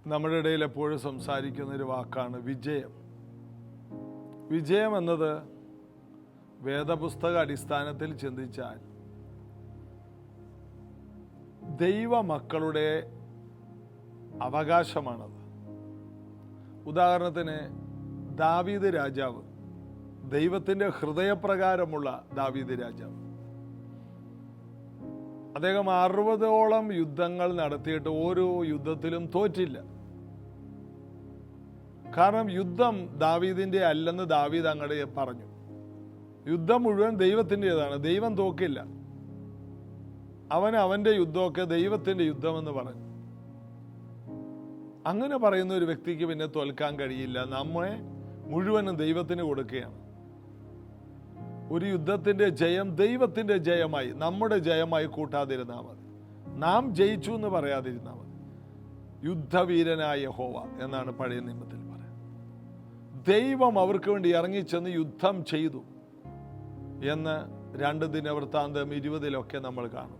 നമ്മുടെ ഇടയിൽ എപ്പോഴും സംസാരിക്കുന്നൊരു വാക്കാണ് വിജയം. വിജയം എന്നത് വേദപുസ്തക അടിസ്ഥാനത്തിൽ ചിന്തിച്ചാൽ ദൈവമക്കളുടെ അവകാശമാണത്. ഉദാഹരണത്തിന് ദാവീദ് രാജാവ്, ദൈവത്തിൻ്റെ ഹൃദയപ്രകാരമുള്ള ദാവീദ് രാജാവ്, അദ്ദേഹം 60ഓളം യുദ്ധങ്ങൾ നടത്തിയിട്ട് ഓരോ യുദ്ധത്തിലും തോറ്റില്ല. കാരണം യുദ്ധം ദാവീദിൻ്റെ അല്ലെന്ന് ദാവീദ് അങ്ങോട്ട് പറഞ്ഞു. യുദ്ധം മുഴുവൻ ദൈവത്തിൻ്റെതാണ്, ദൈവം തോക്കില്ല. അവൻ്റെ യുദ്ധമൊക്കെ ദൈവത്തിൻ്റെ യുദ്ധമെന്ന് പറഞ്ഞു. അങ്ങനെ പറയുന്ന ഒരു വ്യക്തിക്ക് പിന്നെ തോൽക്കാൻ കഴിയില്ല. നമ്മെ മുഴുവനും ദൈവത്തിന് കൊടുക്കുകയാണ്. ഒരു യുദ്ധത്തിൻ്റെ ജയം ദൈവത്തിൻ്റെ ജയമായി, നമ്മുടെ ജയമായി കൂട്ടാതിരുന്നാൽ മതി. നാം ജയിച്ചു എന്ന് പറയാതിരുന്നാൽ മതി. യുദ്ധവീരനായ യഹോവ എന്നാണ് പഴയ നിയമത്തിൽ പറയുന്നത്. ദൈവം അവർക്ക് വേണ്ടി ഇറങ്ങിച്ചെന്ന് യുദ്ധം ചെയ്തു എന്ന് 2 ദിനവൃത്താന്തം 20 നമ്മൾ കാണും.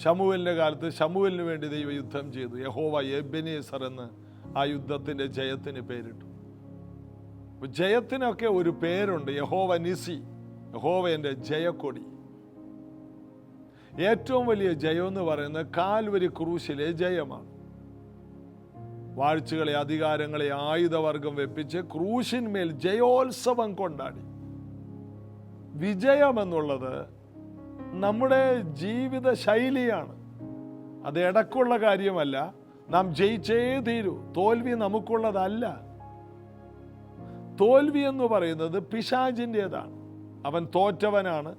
ശമൂവേലിൻ്റെ കാലത്ത് ശമൂവേലിന് വേണ്ടി ദൈവം യുദ്ധം ചെയ്തു. യഹോവ എബെനേസർ എന്ന് ആ യുദ്ധത്തിൻ്റെ ജയത്തിന് പേരിട്ടു. ജയത്തിനൊക്കെ ഒരു പേരുണ്ട്. യഹോവ നിസി, യഹോവ എൻ്റെ ജയക്കൊടി. ഏറ്റവും വലിയ ജയം എന്ന് പറയുന്നത് കാൽവരി ക്രൂശിലെ ജയമാണ്. വാഴ്ചകളെ, അധികാരങ്ങളെ, ആയുധവർഗം വെപ്പിച്ച് ക്രൂശിന്മേൽ ജയോത്സവം കൊണ്ടാടി. വിജയം എന്നുള്ളത് നമ്മുടെ ജീവിത ശൈലിയാണ്. അത് ഇടയ്ക്കുള്ള കാര്യമല്ല. നാം ജയിച്ചേ തീരൂ. തോൽവി നമുക്കുള്ളതല്ല. തോൽവി എന്ന് പറയുന്നത് പിശാചിൻ്റെതാണ്. അവൻ തോറ്റവനാണ്,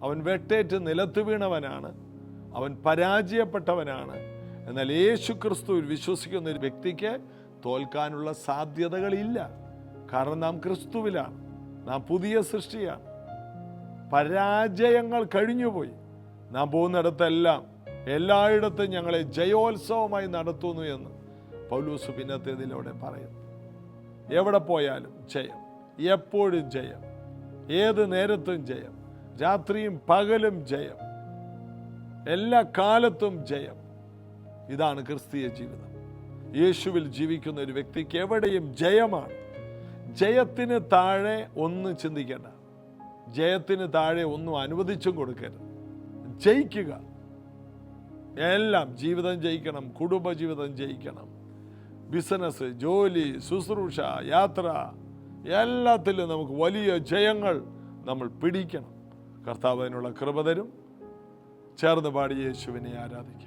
അവൻ വെട്ടേറ്റ് നിലത്ത് വീണവനാണ്, അവൻ പരാജയപ്പെട്ടവനാണ്. എന്നാൽ യേശു ക്രിസ്തുവിൽ വിശ്വസിക്കുന്ന ഒരു വ്യക്തിക്ക് തോൽക്കാനുള്ള സാധ്യതകളില്ല. കാരണം നാം ക്രിസ്തുവിലാണ്, നാം പുതിയ സൃഷ്ടിയാണ്. പരാജയങ്ങൾ കഴിഞ്ഞുപോയി. നാം പോകുന്നിടത്തെല്ലാം എല്ലായിടത്തും ഞങ്ങളെ ജയോത്സവമായി നടത്തുന്നു എന്ന് പൗലോസ് പിന്നത്തേതിലൂടെ പറയുന്നു. എവിടെ പോയാലും ജയം, എപ്പോഴും ജയം, ഏത് നേരത്തും ജയം, രാത്രിയും പകലും ജയം, എല്ലാ കാലത്തും ജയം. ഇതാണ് ക്രിസ്തീയ ജീവിതം. യേശുവിൽ ജീവിക്കുന്ന ഒരു വ്യക്തിക്ക് എവിടെയും ജയമാണ്. ജയത്തിന് താഴെ ഒന്നും ചിന്തിക്കേണ്ട, ജയത്തിന് താഴെ ഒന്നും അനുവദിച്ചും കൊടുക്കരുത്. ജയിക്കുക. എല്ലാം, ജീവിതം ജയിക്കണം, കുടുംബജീവിതം ജയിക്കണം, ബിസിനസ്, ജോലി, ശുശ്രൂഷ, യാത്ര, എല്ലാത്തിലും നമുക്ക് വലിയ ജയങ്ങൾ നമ്മൾ പിടിക്കണം. കർത്താവ് അതിനുള്ള കൃപ തരും. ചേർന്ന് പാടി യേശുവിനെ ആരാധിക്കാം.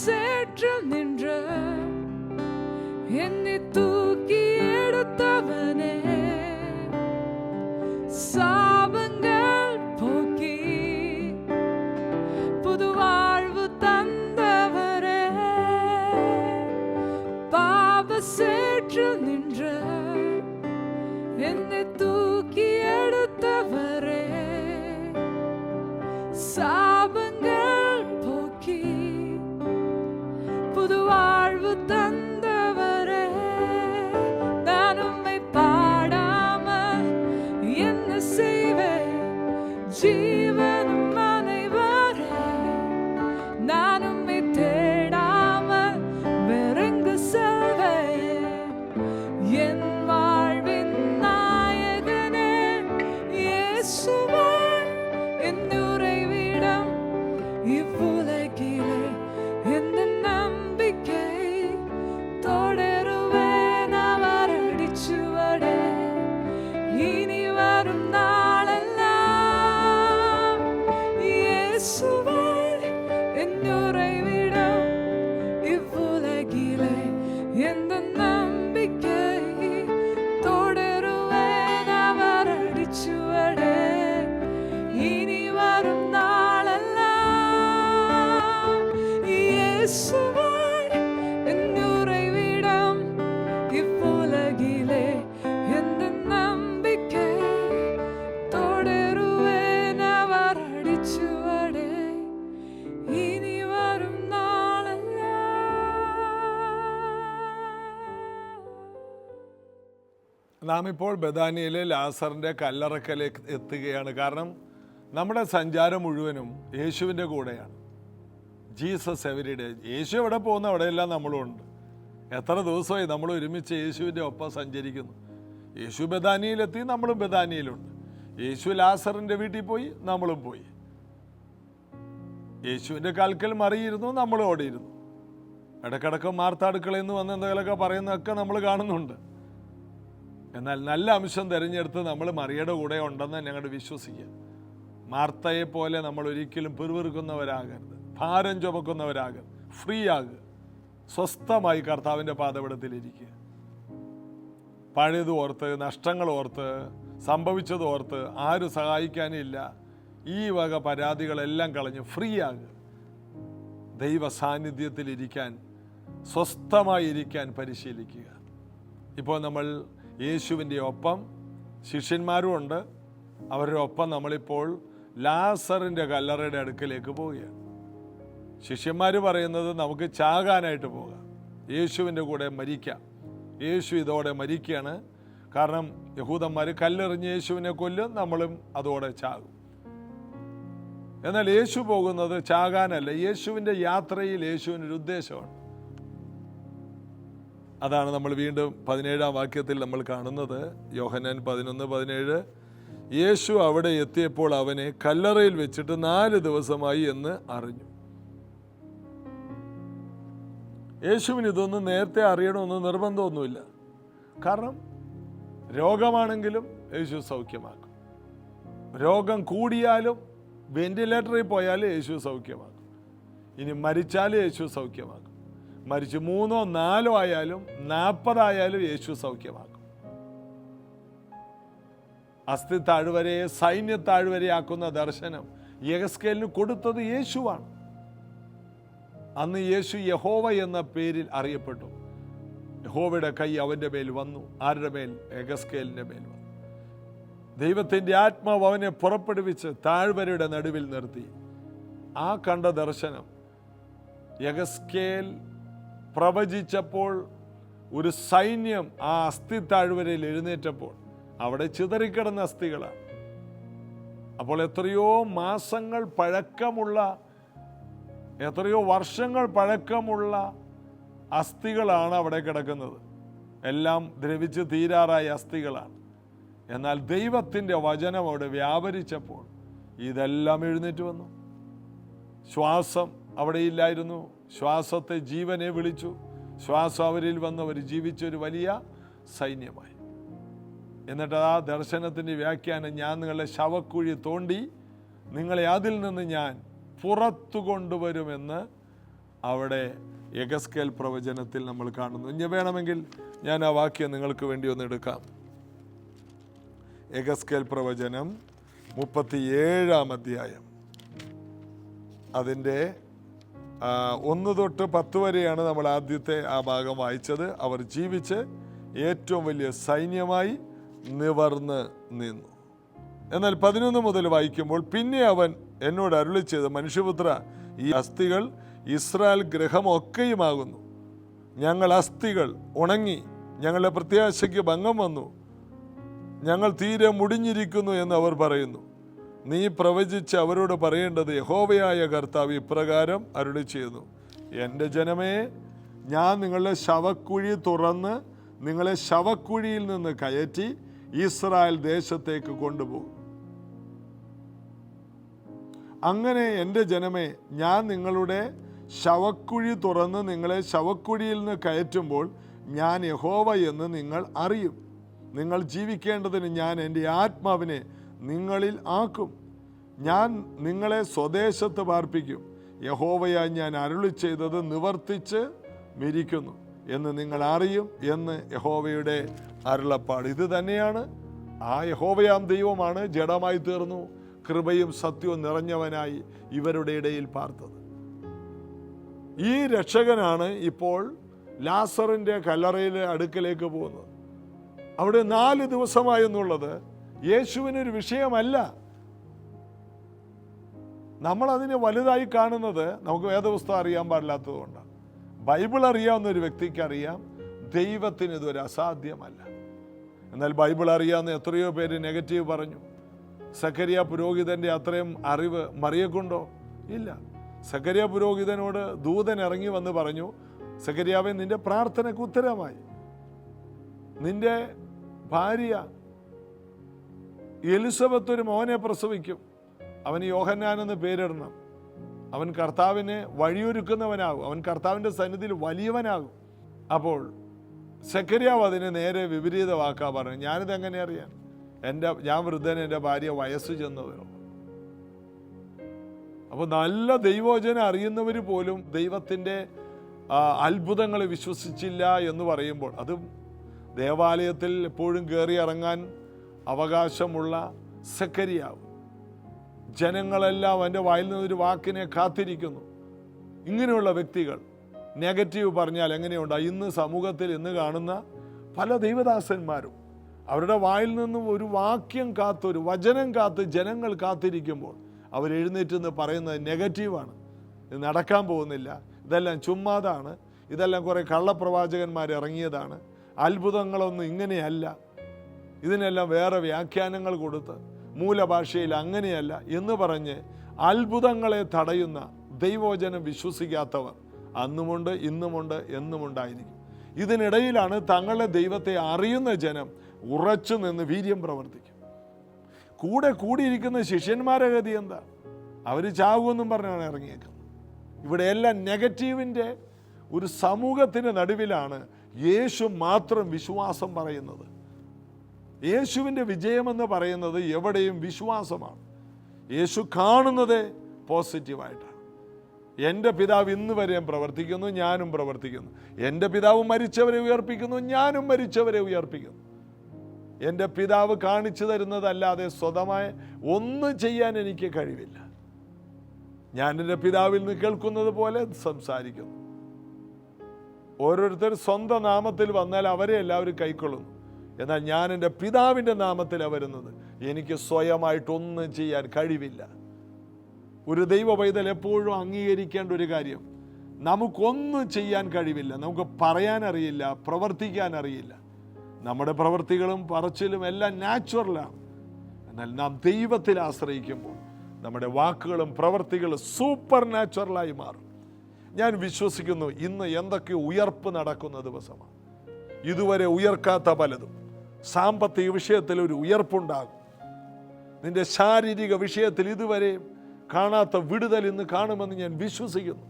சேற்றில் நின்ற என்னை தூக்கி எடுத்தவனே, சாபங்கள் போக்கி புது வாழ்வு தந்தவரே, பாவ சேற்றில் நின்ற என்னை தூக்கி எடுத்தவரே, சாபங்கள் போக்கி புது வாழ்வு தந்தவரே, நான் உம்மை பாடாமல் என்ன செய்வேன்? ஜீவனும் அனைவரே, நான் உம்மை தேடாமல் வேறெங்கு செல்வேன்? என் வாழ்வின் நாயகனே இயேசுவே, என் உறைவிடம் இவ்வுலகிலே, எந்த நம்பிக்கை தொடருவேன் அவர் அடிச்சுவடே. இனி வரும் நாளெல்லாம் இயேசுவே, என் உறைவிடம் இவ்வுலகிலே, எந்த நம்பிக்கை தொடருவேன் அவர் அடிச்சுவடே. இனி வரும் நாளெல்லாம் இயேசுவே, என் உறைவிடம் இவ்வுலகிலே, எந்த நம்பிக்கை தொடருவேன் அவர் அடிச்சுவடே. இனி வரும் നാളെല്ലാം. നാം ഇപ്പോൾ ബഥാനിയയിലെ ലാസറിൻ്റെ കല്ലറക്കലേക്ക് എത്തുകയാണ്. കാരണം നമ്മുടെ സഞ്ചാരം മുഴുവനും യേശുവിൻ്റെ കൂടെയാണ്. Jesus every day. യേശു എവിടെ പോകുന്ന അവിടെയെല്ലാം നമ്മളും ഉണ്ട്. എത്ര ദിവസമായി നമ്മൾ ഒരുമിച്ച് യേശുവിൻ്റെ ഒപ്പം സഞ്ചരിക്കുന്നു. യേശു ബഥാനിയിലെത്തി, നമ്മളും ബഥാനിയിലുണ്ട്. യേശു ലാസറിൻ്റെ വീട്ടിൽ പോയി, നമ്മളും പോയി. യേശുവിൻ്റെ കാൽക്കൽ മറിയിരുന്നു, നമ്മളും ഓടിയിരുന്നു. ഇടക്കിടക്ക് മാർത്താടുക്കളയിൽ നിന്ന് വന്ന് എന്തെങ്കിലുമൊക്കെ പറയുന്നതൊക്കെ നമ്മൾ കാണുന്നുണ്ട്. എന്നാൽ നല്ല അംശം തിരഞ്ഞെടുത്ത് നമ്മൾ മറിയയുടെ കൂടെ ഉണ്ടെന്ന് ഞങ്ങൾ വിശ്വസിക്കുക. മാർത്തയെ പോലെ നമ്മൾ ഒരിക്കലും പിറുപിറുക്കുന്നവരാകരുത്, ഭാരം ചുമക്കുന്നവരാകരുത്. ഫ്രീ ആകുക, സ്വസ്ഥമായി കർത്താവിൻ്റെ പാദപീഠത്തിലിരിക്കുക. പഴയത് ഓർത്ത്, നഷ്ടങ്ങൾ ഓർത്ത്, സംഭവിച്ചത് ഓർത്ത് ആരും സഹായിക്കാനില്ല, ഈ വക പരാതികളെല്ലാം കളഞ്ഞ് ഫ്രീ ആകുക. ദൈവ സാന്നിധ്യത്തിലിരിക്കാൻ, സ്വസ്ഥമായിരിക്കാൻ പരിശീലിക്കുക. ഇപ്പോൾ നമ്മൾ യേശുവിൻ്റെ ഒപ്പം ശിഷ്യന്മാരും ഉണ്ട്. അവരുടെ ഒപ്പം നമ്മളിപ്പോൾ ലാസറിൻ്റെ കല്ലറയുടെ അടുക്കലേക്ക് പോവുകയാണ്. ശിഷ്യന്മാർ പറയുന്നത് നമുക്ക് ചാകാനായിട്ട് പോകാം, യേശുവിൻ്റെ കൂടെ മരിക്കാം. യേശു ഇതോടെ മരിക്കുകയാണ്. കാരണം യഹൂദന്മാർ കല്ലെറിഞ്ഞ് യേശുവിനെ കൊല്ലും, നമ്മളും അതോടെ ചാകും. എന്നാൽ യേശു പോകുന്നത് ചാകാനല്ല. യേശുവിൻ്റെ യാത്രയിൽ യേശുവിനൊരു ഉദ്ദേശമാണ്. അതാണ് നമ്മൾ വീണ്ടും 17-ാം വാക്യത്തിൽ നമ്മൾ കാണുന്നത്. യോഹന്നാൻ 11:17. യേശു അവിടെ എത്തിയപ്പോൾ അവനെ കല്ലറയിൽ വെച്ചിട്ട് 4 ദിവസമായി എന്ന് അറിഞ്ഞു. യേശുവിന് ഇതൊന്നും നേരത്തെ അറിയണമെന്ന് നിർബന്ധമൊന്നുമില്ല. കാരണം രോഗമാണെങ്കിലും യേശു സൗഖ്യമാക്കും. രോഗം കൂടിയാലും വെന്റിലേറ്ററിൽ പോയാലും യേശു സൗഖ്യമാക്കും. ഇനി മരിച്ചാലും യേശു സൗഖ്യമാക്കും. മരിച്ച് 3 or 4 ആയാലും 40 ആയാലും യേശു സൗഖ്യമാക്കും. അസ്ഥി താഴ്വരയെ സൈന്യ താഴ്വരയാക്കുന്ന ദർശനം യെഹെസ്കേലിന് കൊടുത്തത് യേശുവാണ്. അന്ന് യേശു യഹോവ എന്ന പേരിൽ അറിയപ്പെട്ടു. യഹോവയുടെ കൈ അവൻ്റെ മേൽ വന്നു. ആരുടെ മേൽ? യെഹെസ്കേലിൻ്റെ മേൽ വന്നു. ദൈവത്തിൻ്റെ ആത്മാവ് അവനെ പുറപ്പെടുവിച്ച് താഴ്വരയുടെ നടുവിൽ നിർത്തി. ആ കണ്ട ദർശനം യെഹെസ്കേൽ പ്രവചിച്ചപ്പോൾ ഒരു സൈന്യം ആ അസ്ഥി താഴ്വരയിൽ എഴുന്നേറ്റപ്പോൾ അവിടെ ചിതറിക്കിടന്ന അസ്ഥികളാണ്. അപ്പോൾ എത്രയോ മാസങ്ങൾ പഴക്കമുള്ള, എത്രയോ വർഷങ്ങൾ പഴക്കമുള്ള അസ്ഥികളാണ് അവിടെ കിടക്കുന്നത്. എല്ലാം ദ്രവിച്ച് തീരാറായ അസ്ഥികളാണ്. എന്നാൽ ദൈവത്തിൻ്റെ വചനം അവിടെ വ്യാപരിച്ചപ്പോൾ ഇതെല്ലാം എഴുന്നേറ്റ് വന്നു. ശ്വാസം അവിടെ ഇല്ലായിരുന്നു. ശ്വാസത്തെ ജീവനെ വിളിച്ചു. ശ്വാസം അവരിൽ വന്നവർ ജീവിച്ചൊരു വലിയ സൈന്യമായി. എന്നിട്ട് ആ ദർശനത്തിൻ്റെ വ്യാഖ്യാനം, ഞാൻ നിങ്ങളുടെ ശവക്കുഴി തോണ്ടി നിങ്ങളെ അതിൽ നിന്ന് ഞാൻ പുറത്തു കൊണ്ടുവരുമെന്ന് അവിടെ യെഹെസ്കേൽ പ്രവചനത്തിൽ നമ്മൾ കാണുന്നു. ഇനി വേണമെങ്കിൽ ഞാൻ ആ വാക്യം നിങ്ങൾക്ക് വേണ്ടി ഒന്ന് എടുക്കാം. യെഹെസ്കേൽ പ്രവചനം 37-ാം അധ്യായം, അതിൻ്റെ 1 തൊട്ട് 10 വരെയാണ് നമ്മൾ ആദ്യത്തെ ആ ഭാഗം വായിച്ചത്. അവർ ജീവിച്ച് ഏറ്റവും വലിയ സൈന്യമായി നിവർന്ന് നിന്നു. എന്നാൽ 11 മുതൽ വായിക്കുമ്പോൾ, പിന്നെ അവൻ എന്നോട് അരുളി ചെയ്ത്, മനുഷ്യപുത്ര, ഈ അസ്ഥികൾ ഇസ്രായേൽ ഗൃഹമൊക്കെയുമാകുന്നു. ഞങ്ങൾ അസ്ഥികൾ ഉണങ്ങി, ഞങ്ങളുടെ പ്രത്യാശയ്ക്ക് ഭംഗം വന്നു, ഞങ്ങൾ തീരെ മുടിഞ്ഞിരിക്കുന്നു എന്ന് അവർ പറയുന്നു. നീ പ്രവചിച്ച് അവരോട് പറയേണ്ടത്, യഹോവയായ കർത്താവ് ഇപ്രകാരം അരുളി ചെയ്യുന്നു, എൻ്റെ ജനമേ, ഞാൻ നിങ്ങളുടെ ശവക്കുഴി തുറന്ന് നിങ്ങളെ ശവക്കുഴിയിൽ നിന്ന് കയറ്റി ഇസ്രായേൽ ദേശത്തേക്ക് കൊണ്ടുപോകും. അങ്ങനെ എൻ്റെ ജനമേ, ഞാൻ നിങ്ങളുടെ ശവക്കുഴി തുറന്ന് നിങ്ങളെ ശവക്കുഴിയിൽ നിന്ന് കയറ്റുമ്പോൾ ഞാൻ യഹോവ എന്ന് നിങ്ങൾ അറിയും. നിങ്ങൾ ജീവിക്കേണ്ടതിന് ഞാൻ എൻ്റെ ആത്മാവിനെ നിങ്ങളിൽ ആക്കും. ഞാൻ നിങ്ങളെ സ്വദേശത്ത് പാർപ്പിക്കും. യഹോവയായി ഞാൻ അരുളി ചെയ്തത് നിവർത്തിച്ച് മിരിക്കുന്നു എന്ന് നിങ്ങൾ അറിയും എന്ന് യഹോവയുടെ അരുളപ്പാട്. ഇത് തന്നെയാണ്. ആ യഹോവയാം ദൈവമാണ് ജഡമായി തീർന്നു, കൃപയും സത്യവും നിറഞ്ഞവനായി ഇവരുടെ ഇടയിൽ പാർത്തത്. ഈ രക്ഷകനാണ് ഇപ്പോൾ ലാസറിൻ്റെ കല്ലറയിലെ അടുക്കലേക്ക് പോകുന്നത്. അവിടെ 4 ദിവസമായി എന്നുള്ളത് യേശുവിനൊരു വിഷയമല്ല. നമ്മളതിനെ വലുതായി കാണുന്നത് നമുക്ക് വേദപുസ്തകം അറിയാൻ പാടില്ലാത്തത് കൊണ്ടാണ്. ബൈബിൾ അറിയാവുന്ന ഒരു വ്യക്തിക്ക് അറിയാം, ദൈവത്തിന് ഇതൊരു അസാധ്യമല്ല. എന്നാൽ ബൈബിൾ അറിയാവുന്ന എത്രയോ പേര് നെഗറ്റീവ് പറഞ്ഞു. സക്കറിയ പുരോഹിതൻ്റെ അത്രയും അറിവ് മറിയക്കുണ്ടോ? ഇല്ല. സക്കറിയ പുരോഹിതനോട് ദൂതൻ ഇറങ്ങി വന്ന് പറഞ്ഞു, സക്കറിയാവേ, നിന്റെ പ്രാർത്ഥനയ്ക്ക് ഉത്തരമായി. നിന്റെ ഭാര്യ എലിസബത്ത് ഒരു മോനെ പ്രസവിക്കും, അവന് യോഹന്നാൻ എന്ന് പേരിടണം. അവൻ കർത്താവിനെ വഴിയൊരുക്കുന്നവനാകും, അവൻ കർത്താവിൻ്റെ സന്നിധിയിൽ വലിയവനാകും. അപ്പോൾ സക്കറിയാവ് അതിനെ നേരെ വിപരീതമാക്കാ പറഞ്ഞു. ഞാനിത് എങ്ങനെ അറിയാൻ? ഞാൻ വൃദ്ധൻ, എൻ്റെ ഭാര്യ വയസ്സ് ചെന്നവരോ. അപ്പോൾ നല്ല ദൈവവചനം അറിയുന്നവർ പോലും ദൈവത്തിൻ്റെ അത്ഭുതങ്ങൾ വിശ്വസിച്ചില്ല എന്ന് പറയുമ്പോൾ, അതും ദേവാലയത്തിൽ എപ്പോഴും കയറി ഇറങ്ങാൻ അവകാശമുള്ള സക്കറിയാവ്, ജനങ്ങളെല്ലാം അവൻ്റെ വായിൽ നിന്നൊരു വാക്കിനെ കാത്തിരിക്കുന്നു. ഇങ്ങനെയുള്ള വ്യക്തികൾ നെഗറ്റീവ് പറഞ്ഞാൽ എങ്ങനെയുണ്ടാകും? ഇന്ന് സമൂഹത്തിൽ ഇന്ന് കാണുന്ന പല ദൈവദാസന്മാരും അവരുടെ വായിൽ നിന്നും ഒരു വാക്യം കാത്ത്, ഒരു വചനം കാത്ത് ജനങ്ങൾ കാത്തിരിക്കുമ്പോൾ അവരെഴുന്നേറ്റ് നിന്ന് പറയുന്നത് നെഗറ്റീവാണ്. ഇത് നടക്കാൻ പോകുന്നില്ല, ഇതെല്ലാം ചുമ്മാതാണ്, ഇതെല്ലാം കുറേ കള്ളപ്രവാചകന്മാർ ഇറങ്ങിയതാണ്, അത്ഭുതങ്ങളൊന്നും ഇങ്ങനെയല്ല, ഇതിനെല്ലാം വേറെ വ്യാഖ്യാനങ്ങൾ കൊടുത്ത് മൂലഭാഷയിൽ അങ്ങനെയല്ല എന്ന് പറഞ്ഞ് അത്ഭുതങ്ങളെ തടയുന്ന ദൈവവചനം വിശ്വസിക്കാത്തവർ അന്നുമുണ്ട്, ഇന്നുമുണ്ട്, എന്നുമുണ്ടായിരിക്കും. ഇതിനിടയിലാണ് തങ്ങളുടെ ദൈവത്തെ അറിയുന്ന ജനം ഉറച്ചു നിന്ന് വീര്യം പ്രവർത്തിക്കും. കൂടെ കൂടിയിരിക്കുന്ന ശിഷ്യന്മാരെ ഗതി എന്താ? അവർ ചാകുമെന്നും പറഞ്ഞാണ് ഇറങ്ങിയേക്കുന്നത്. ഇവിടെ എല്ലാം നെഗറ്റീവിൻ്റെ ഒരു സമൂഹത്തിന് നടുവിലാണ് യേശു മാത്രം വിശ്വാസം പറയുന്നത്. യേശുവിൻ്റെ വിജയമെന്ന് പറയുന്നത് എവിടെയും വിശ്വാസമാണ്. യേശു കാണുന്നത് പോസിറ്റീവായിട്ടാണ്. എൻ്റെ പിതാവ് ഇന്ന് വരെയും പ്രവർത്തിക്കുന്നു, ഞാനും പ്രവർത്തിക്കുന്നു. എൻ്റെ പിതാവ് മരിച്ചവരെ ഉയർപ്പിക്കുന്നു, ഞാനും മരിച്ചവരെ ഉയർപ്പിക്കുന്നു. എൻ്റെ പിതാവ് കാണിച്ചു തരുന്നതല്ലാതെ സ്വതമായ ഒന്നും ചെയ്യാൻ എനിക്ക് കഴിവില്ല. ഞാൻ എൻ്റെ പിതാവിൽ നിന്ന് കേൾക്കുന്നത് പോലെ സംസാരിക്കുന്നു. ഓരോരുത്തർ സ്വന്തം നാമത്തിൽ വന്നാൽ അവരെ എല്ലാവരും കൈക്കൊള്ളുന്നു. എന്നാൽ ഞാൻ എൻ്റെ പിതാവിൻ്റെ നാമത്തിലാണ് വരുന്നത്. എനിക്ക് സ്വയമായിട്ടൊന്നും ചെയ്യാൻ കഴിവില്ല. ഒരു ദൈവ പൈതൽ എപ്പോഴും അംഗീകരിക്കേണ്ട ഒരു കാര്യം, നമുക്കൊന്നും ചെയ്യാൻ കഴിവില്ല, നമുക്ക് പറയാൻ അറിയില്ല, പ്രവർത്തിക്കാൻ അറിയില്ല. നമ്മുടെ പ്രവൃത്തികളും പറച്ചിലും എല്ലാം നാച്ചുറലാണ്. എന്നാൽ നാം ദൈവത്തിൽ ആശ്രയിക്കുമ്പോൾ നമ്മുടെ വാക്കുകളും പ്രവൃത്തികളും സൂപ്പർ നാച്ചുറലായി മാറും. ഞാൻ വിശ്വസിക്കുന്നു ഇന്ന് എന്തൊക്കെ ഉയർപ്പ് നടക്കുന്ന ദിവസമാണ്. ഇതുവരെ ഉയർക്കാത്ത പലതും. സാമ്പത്തിക വിഷയത്തിൽ ഒരു ഉയർപ്പുണ്ടാകും. നിന്റെ ശാരീരിക വിഷയത്തിൽ ഇതുവരെ കാണാത്ത വിടുതൽ ഇന്ന് കാണുമെന്ന് ഞാൻ വിശ്വസിക്കുന്നു.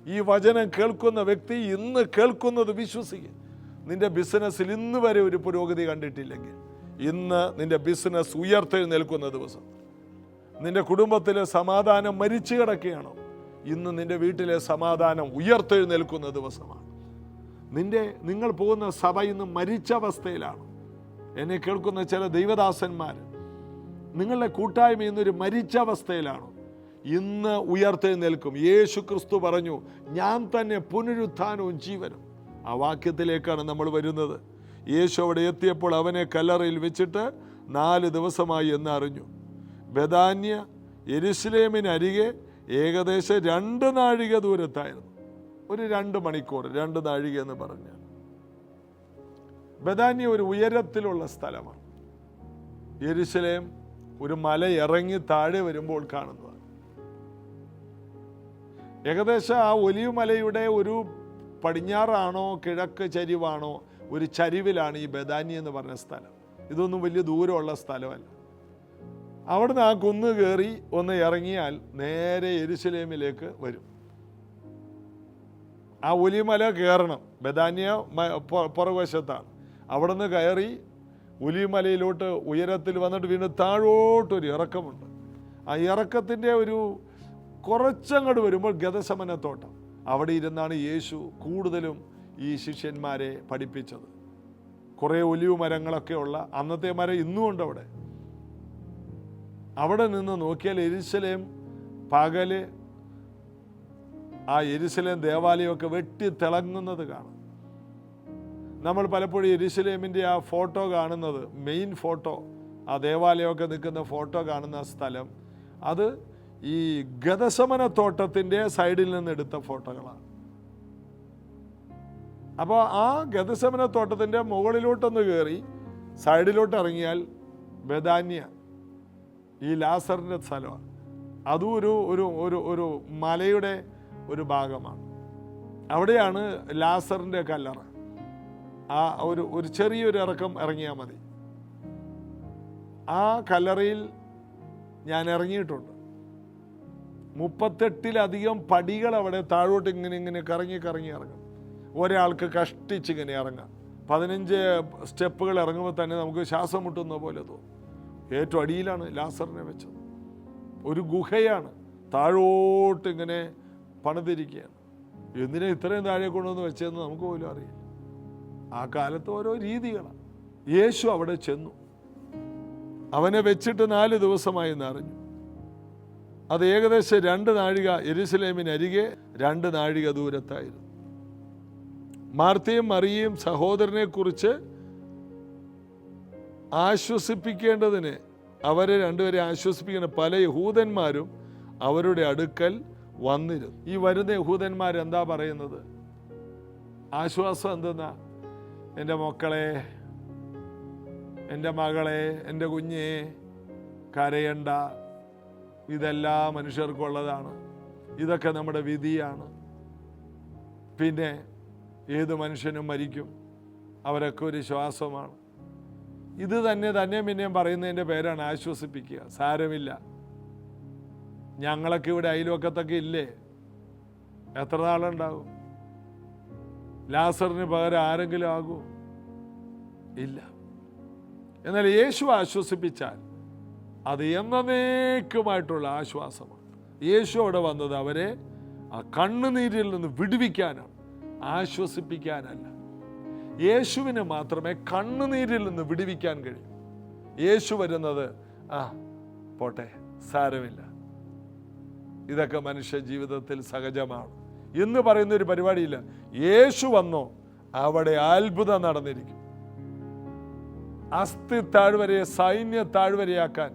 ഈ വചനം കേൾക്കുന്ന വ്യക്തി ഇന്ന് കേൾക്കുന്നത് വിശ്വസിക്കുക. നിന്റെ ബിസിനസ്സിൽ ഇന്ന് വരെ ഒരു പുരോഗതി കണ്ടിട്ടില്ലെങ്കിൽ ഇന്ന് നിന്റെ ബിസിനസ് ഉയർത്തെഴുന്നേൽക്കുന്ന ദിവസം. നിന്റെ കുടുംബത്തിലെ സമാധാനം മരിച്ചു കിടക്കുകയാണോ? ഇന്ന് നിന്റെ വീട്ടിലെ സമാധാനം ഉയർത്തെഴുന്നേൽക്കുന്ന ദിവസമാണ്. നിങ്ങൾ പോകുന്ന സഭ ഇന്ന് മരിച്ച അവസ്ഥയിലാണ്. എന്നെ കേൾക്കുന്ന ചില ദൈവദാസന്മാർ, നിങ്ങളുടെ കൂട്ടായ്മ ഇന്നൊരു മരിച്ച അവസ്ഥയിലാണോ? ഇന്ന് ഉയർത്തെഴുന്നേൽക്കും. യേശു ക്രിസ്തു പറഞ്ഞു, ഞാൻ തന്നെ പുനരുത്ഥാനവും ജീവനും. ആ വാക്യത്തിലേക്കാണ് നമ്മൾ വരുന്നത്. യേശു അവിടെ എത്തിയപ്പോൾ അവനെ കല്ലറയിൽ വെച്ചിട്ട് 4 ദിവസമായി എന്ന് അറിഞ്ഞു. ബെഥാന്യ യെരുശലേമിനരികെ ഏകദേശം 2 നാഴിക ദൂരത്തായിരുന്നു. ഒരു 2 മണിക്കൂർ, 2 നാഴിക എന്ന് പറഞ്ഞാൽ. ബെഥാന്യ ഒരു ഉയരത്തിലുള്ള സ്ഥലമാണ്. യെരുശലേം ഒരു മല ഇറങ്ങി താഴെ വരുമ്പോൾ കാണുന്നതാണ്. ഏകദേശം ആ ഒലിവ് മലയുടെ ഒരു പടിഞ്ഞാറാണോ കിഴക്ക് ചരിവാണോ ഒരു ചരിവിലാണ് ഈ ബെഥാന്യ എന്ന് പറഞ്ഞ സ്ഥലം. ഇതൊന്നും വലിയ ദൂരമുള്ള സ്ഥലമല്ല. അവിടുന്ന് ആ കുന്ന് കയറി ഒന്ന് ഇറങ്ങിയാൽ നേരെ യെരുശലേമിലേക്ക് വരും. ആ ഒലിവ് മല കയറണം. ബെഥാന്യ പുറകുവശത്താണ്. അവിടുന്ന് കയറി ഒലിവ് മലയിലോട്ട് ഉയരത്തിൽ വന്നിട്ട് വീണ്ടും താഴോട്ടൊരു ഇറക്കമുണ്ട്. ആ ഇറക്കത്തിൻ്റെ ഒരു കുറച്ചങ്ങോട്ട് വരുമ്പോൾ ഗതശമനത്തോട്ടം. അവിടെ ഇരുന്നാണ് യേശു കൂടുതലും ഈ ശിഷ്യന്മാരെ പഠിപ്പിച്ചത്. കുറേ ഒലിവ് മരങ്ങളൊക്കെ ഉള്ള അന്നത്തെ മരം ഇന്നും ഉണ്ട് അവിടെ. അവിടെ നിന്ന് നോക്കിയാൽ യെരുശലേം പകല് ആ യെരുശലേം ദേവാലയമൊക്കെ വെട്ടി തിളങ്ങുന്നത് കാണാം. നമ്മൾ പലപ്പോഴും യെരുശലേമിൻ്റെ ആ ഫോട്ടോ കാണുന്നത്, മെയിൻ ഫോട്ടോ, ആ ദേവാലയമൊക്കെ നിൽക്കുന്ന ഫോട്ടോ കാണുന്ന സ്ഥലം, അത് ഈ ഗതശമനത്തോട്ടത്തിൻ്റെ സൈഡിൽ നിന്ന് എടുത്ത ഫോട്ടോകളാണ്. അപ്പോൾ ആ ഗതശമനത്തോട്ടത്തിൻ്റെ മുകളിലോട്ടൊന്ന് കയറി സൈഡിലോട്ട് ഇറങ്ങിയാൽ ബെഥാന്യ, ഈ ലാസറിൻ്റെ സ്ഥലമാണ്. അതും ഒരു ഒരു ഒരു ഒരു മലയുടെ ഒരു ഭാഗമാണ്. അവിടെയാണ് ലാസറിൻ്റെ കല്ലറ. ആ ഒരു ചെറിയൊരു ഇറക്കം ഇറങ്ങിയാൽ മതി. ആ കല്ലറയിൽ ഞാൻ ഇറങ്ങിയിട്ടുണ്ട്. 38-ലധികം പടികൾ അവിടെ താഴോട്ട് ഇങ്ങനെ കറങ്ങി ഇറങ്ങും. ഒരാൾക്ക് കഷ്ടിച്ചിങ്ങനെ ഇറങ്ങാം. 15 സ്റ്റെപ്പുകൾ ഇറങ്ങുമ്പോൾ തന്നെ നമുക്ക് ശ്വാസം മുട്ടുന്ന പോലെ തോന്നും. ഏറ്റവും അടിയിലാണ് ലാസറിനെ വെച്ചത്. ഒരു ഗുഹയാണ്, താഴോട്ട് ഇങ്ങനെ പണിതിരിക്കുകയാണ്. എന്തിനാ ഇത്രയും താഴെ കൊണ്ടുവന്ന് വെച്ചതെന്ന് നമുക്ക് പോലും അറിയില്ല. ആ കാലത്ത് ഓരോ രീതികളാണ്. യേശു അവിടെ ചെന്നു. അവനെ വെച്ചിട്ട് 4 ദിവസമായി എന്നറിഞ്ഞു. അത് ഏകദേശം 2 നാഴിക യെരുശലേമിനരികെ 2 നാഴിക ദൂരത്തായിരുന്നു. മാർത്തയും മറിയയും സഹോദരനെ കുറിച്ച് ആശ്വസിപ്പിക്കേണ്ടതിന്, അവരെ രണ്ടുപേരെ ആശ്വസിപ്പിക്കുന്ന പല യഹൂദന്മാരും അവരുടെ അടുക്കൽ വന്നിരുന്നു. ഈ വരുന്ന യഹൂദന്മാരെന്താ പറയുന്നത്? ആശ്വാസം എന്തെന്നാ? എൻ്റെ മക്കളെ, എൻ്റെ മകളെ, എൻ്റെ കുഞ്ഞെ, കരയണ്ട, ഇതെല്ലാം മനുഷ്യർക്കുള്ളതാണ്, ഇതൊക്കെ നമ്മുടെ വിധിയാണ്, പിന്നെ ഏത് മനുഷ്യനും മരിക്കും, അവരൊക്കെ ഒരു ശ്വാസമാണ്. ഇത് തന്നെ പിന്നെയും പറയുന്നതിൻ്റെ പേരാണ് ആശ്വസിപ്പിക്കുക. സാരമില്ല, ഞങ്ങളൊക്കെ ഇവിടെ അയൽവക്കത്തൊക്കെ ഇല്ലേ, എത്ര നാളുണ്ടാവും? ലാസറിന് പകരം ആരെങ്കിലും ആകുമോ? ഇല്ല. എന്നാൽ യേശു ആശ്വസിപ്പിച്ചാൽ അത് എന്നേക്കുമായിട്ടുള്ള ആശ്വാസമാണ്. യേശു അവിടെ വന്നത് അവരെ ആ കണ്ണുനീരിൽ നിന്ന് വിടുവിക്കാനാണ്, ആശ്വസിപ്പിക്കാനല്ല. യേശുവിന് മാത്രമേ കണ്ണുനീരിൽ നിന്ന് വിടുവിക്കാൻ കഴിയൂ. യേശു വരുന്നത് പോട്ടെ, സാരമില്ല, ഇതൊക്കെ മനുഷ്യ ജീവിതത്തിൽ സഹജമാണ് എന്ന് പറയുന്ന ഒരു പരിപാടിയില്ല. യേശു വന്നോ അവിടെ അത്ഭുതം നടന്നിരിക്കും. അസ്ഥി താഴ്വരയെ സൈന്യ താഴ്വരയാക്കാൻ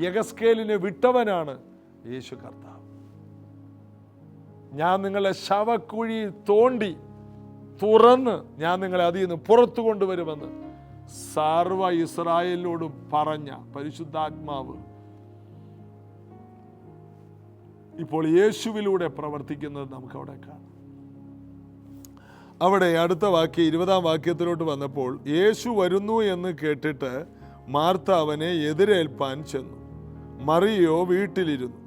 യഗസ്കേലിനെ വിട്ടവനാണ് യേശു കർത്താവ്. ഞാൻ നിങ്ങളെ ശവക്കുഴി തോണ്ടി തുറന്ന് ഞാൻ നിങ്ങളെ അതിൽ നിന്ന് പുറത്തു കൊണ്ടുവരുമെന്ന് സർവ്വ ഇസ്രായേലിനോടും പറഞ്ഞ പരിശുദ്ധാത്മാവ് ഇപ്പോൾ യേശുവിലൂടെ പ്രവർത്തിക്കുന്നത് നമുക്ക് അവിടെ കാണാം. അവിടെ അടുത്ത വാക്യം 20-ാം വാക്യത്തിലോട്ട് വന്നപ്പോൾ, യേശു വരുന്നു എന്ന് കേട്ടിട്ട് മാർത്ത അവനെ എതിരേൽപ്പാൻ ചെന്നു. മറിയോ വീട്ടിലിരുന്നു.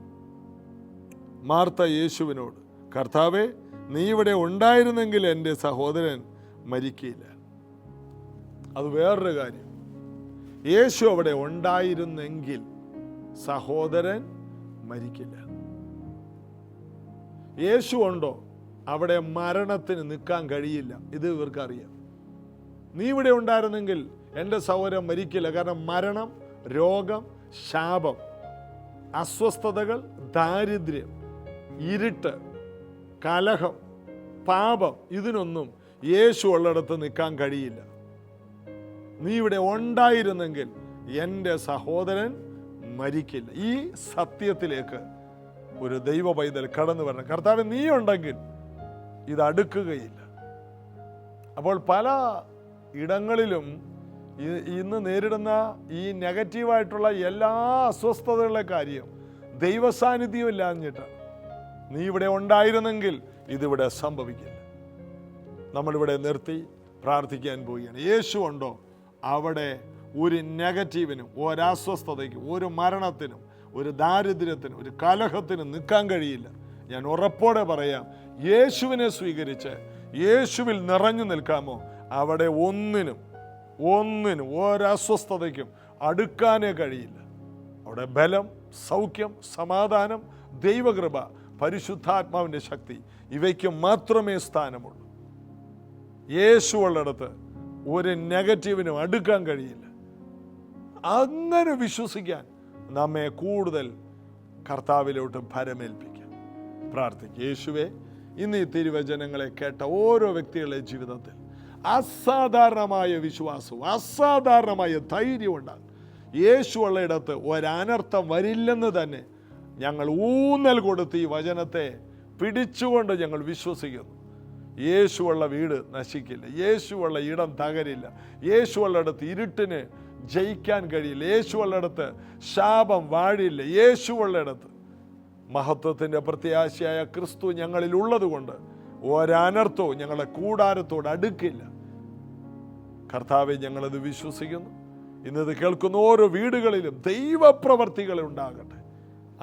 മാർത്ത യേശുവിനോട്, കർത്താവേ, നീ ഇവിടെ ഉണ്ടായിരുന്നെങ്കിൽ എൻ്റെ സഹോദരൻ മരിക്കില്ല. അത് വേറൊരു കാര്യം. യേശു അവിടെ ഉണ്ടായിരുന്നെങ്കിൽ സഹോദരൻ മരിക്കില്ല. യേശു ഉണ്ടോ അവിടെ മരണത്തിന് നിൽക്കാൻ കഴിയില്ല. ഇത് ഇവർക്കറിയാം. നീ ഇവിടെ ഉണ്ടായിരുന്നെങ്കിൽ എൻ്റെ സഹോദരൻ മരിക്കില്ല. കാരണം മരണം, രോഗം, ശാപം, അസ്വസ്ഥതകൾ, ദാരിദ്ര്യം, ഇരുട്ട്, കലഹം, പാപം, ഇതിനൊന്നും യേശു ഉള്ളിടത്ത് നിൽക്കാൻ കഴിയില്ല. നീ ഇവിടെ ഉണ്ടായിരുന്നെങ്കിൽ എൻ്റെ സഹോദരൻ മരിക്കില്ല. ഈ സത്യത്തിലേക്ക് ഒരു ദൈവ പൈതൽ കടന്നു വരണം. കർത്താവ് നീ ഉണ്ടെങ്കിൽ ഇത് അടുക്കുകയില്ല. അപ്പോൾ പല ഇടങ്ങളിലും ഇന്ന് നേരിടുന്ന ഈ നെഗറ്റീവായിട്ടുള്ള എല്ലാ അസ്വസ്ഥതകളുടെ കാര്യം ദൈവസാന്നിധ്യം ഇല്ലാഞ്ഞിട്ടാണ്. നീ ഇവിടെ ഉണ്ടായിരുന്നെങ്കിൽ ഇതിവിടെ സംഭവിക്കില്ല. നമ്മളിവിടെ നിർത്തി പ്രാർത്ഥിക്കാൻ പോവുകയാണ്. യേശു ഉണ്ടോ അവിടെ ഒരു നെഗറ്റീവിനും, ഒരസ്വസ്ഥതയ്ക്കും, ഒരു മരണത്തിനും, ഒരു ദാരിദ്ര്യത്തിനും, ഒരു കലഹത്തിനും നിൽക്കാൻ കഴിയില്ല. ഞാൻ ഉറപ്പോടെ പറയാം, യേശുവിനെ സ്വീകരിച്ച് യേശുവിൽ നിറഞ്ഞു നിൽക്കാമോ അവിടെ ഒന്നിനും ഒരസ്വസ്ഥതയ്ക്കും അടുക്കാനേ കഴിയില്ല. അവിടെ ബലം, സൗഖ്യം, സമാധാനം, ദൈവകൃപ, പരിശുദ്ധാത്മാവിൻ്റെ ശക്തി, ഇവയ്ക്ക് മാത്രമേ സ്ഥാനമുള്ളൂ. യേശു ഉള്ളിടത്ത് ഒരു നെഗറ്റീവിനും അടുക്കാൻ കഴിയില്ല. അങ്ങനെ വിശ്വസിക്കാൻ നമ്മെ കൂടുതൽ കർത്താവിലോട്ട് ഭരമേൽപ്പിക്കാം. പ്രാർത്ഥിക്കുക. യേശുവേ, ഇന്ന് ഈ തിരുവചനങ്ങളെ കേട്ട ഓരോ വ്യക്തികളുടെ ജീവിതത്തിൽ അസാധാരണമായ വിശ്വാസവും അസാധാരണമായ ധൈര്യവും ഉണ്ടാകും. യേശു ഉള്ളയിടത്ത് ഒരനർത്ഥം വരില്ലെന്ന് തന്നെ ഞങ്ങൾ ഊന്നൽ കൊടുത്ത് ഈ വചനത്തെ പിടിച്ചുകൊണ്ട് ഞങ്ങൾ വിശ്വസിക്കുന്നു. യേശുവുള്ള വീട് നശിക്കില്ല, യേശുവുള്ള ഇടം തകരില്ല, യേശുവുള്ളിടത്ത് ഇരുട്ടിന് ജയിക്കാൻ കഴിയില്ല, യേശുവുള്ളിടത്ത് ശാപം വാഴില്ല, യേശുവുള്ളിടത്ത് മഹത്വത്തിൻ്റെ പ്രത്യാശയായ ക്രിസ്തു ഞങ്ങളിൽ ഉള്ളത് കൊണ്ട് ഒരനർത്ഥവും ഞങ്ങളുടെ കൂടാരത്തോട് അടുക്കില്ല. കർത്താവെ, ഞങ്ങളത് വിശ്വസിക്കുന്നു. ഇന്നത് കേൾക്കുന്ന ഓരോ വീടുകളിലും ദൈവപ്രവർത്തികൾ ഉണ്ടാകട്ടെ.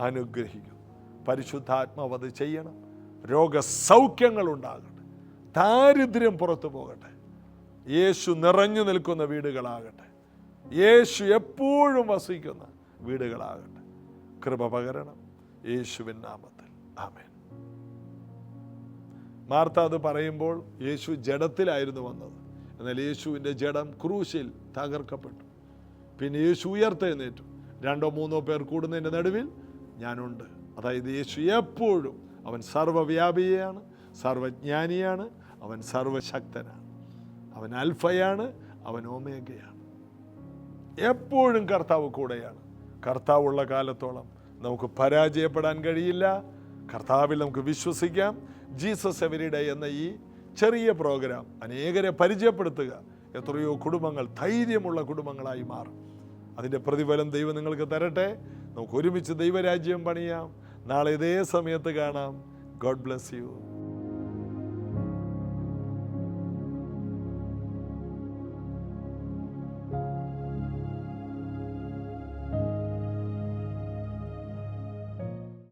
അനുഗ്രഹിക്കുന്നു. പരിശുദ്ധാത്മാവ് അത് ചെയ്യണം. രോഗസൗഖ്യങ്ങൾ ഉണ്ടാകട്ടെ. ദാരിദ്ര്യം പുറത്തു പോകട്ടെ. യേശു നിറഞ്ഞു നിൽക്കുന്ന വീടുകളാകട്ടെ. യേശു എപ്പോഴും വസിക്കുന്ന വീടുകളാകട്ടെ. കൃപ പകരണം യേശുവിൻ നാമത്തിൽ. ആമേൻ. മാർത്ത അത് പറയുമ്പോൾ യേശു ജഡത്തിലായിരുന്നു വന്നത്. എന്നാൽ യേശുവിൻ്റെ ജഡം ക്രൂശിൽ തകർക്കപ്പെട്ടു. പിന്നെ യേശു ഉയർത്തെഴുന്നേറ്റു. 2-3 പേർ കൂടുന്നതിൻ്റെ നടുവിൽ ഞാനുണ്ട്. അതായത് യേശു എപ്പോഴും അവൻ സർവ്വവ്യാപിയാണ്, സർവജ്ഞാനിയാണ്, അവൻ സർവശക്തനാണ്, അവൻ അൽഫയാണ്, അവൻ ഓമേഗയാണ്. എപ്പോഴും കർത്താവ് കൂടെയാണ്. കർത്താവുള്ള കാലത്തോളം നമുക്ക് പരാജയപ്പെടാൻ കഴിയില്ല. കർത്താവിൽ നമുക്ക് വിശ്വസിക്കാം. ജീസസ് എവരി ഡേ എന്ന ഈ ചെറിയ പ്രോഗ്രാം അനേകരെ പരിചയപ്പെടുത്തുക. എത്രയോ കുടുംബങ്ങൾ ധൈര്യമുള്ള കുടുംബങ്ങളായി മാറും. അതിൻ്റെ പ്രതിഫലം ദൈവം നിങ്ങൾക്ക് തരട്ടെ. നമുക്ക് ഒരുമിച്ച് ദൈവരാജ്യം പണിയാം. നാളെ ഇതേ സമയത്ത് കാണാം. God bless you.